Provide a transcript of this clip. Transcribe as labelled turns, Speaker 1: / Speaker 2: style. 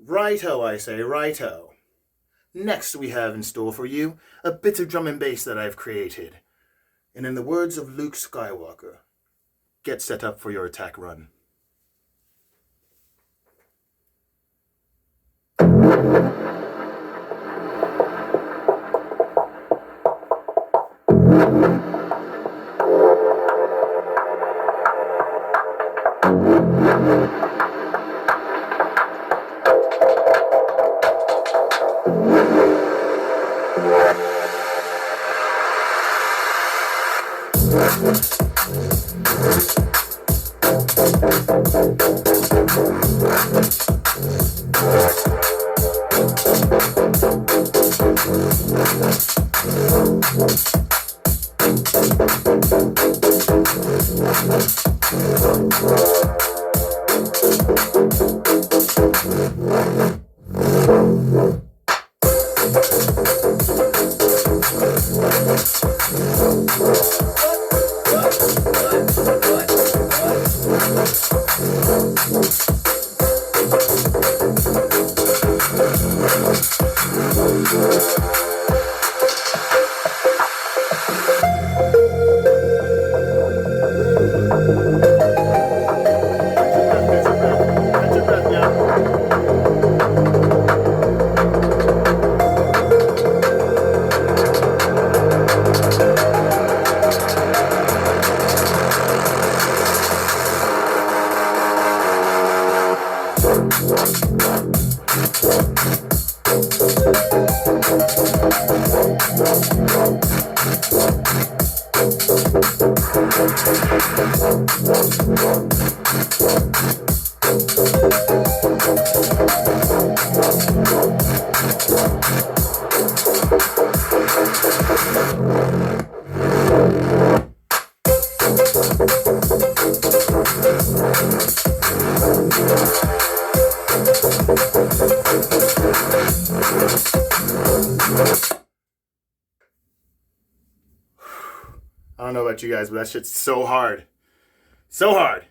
Speaker 1: Righto, I say, righto. Next we have in store for you a bit of drum and bass that I've created. And in the words of Luke Skywalker, get set up for your attack run. I don't know about you guys, but that shit's so hard. So hard.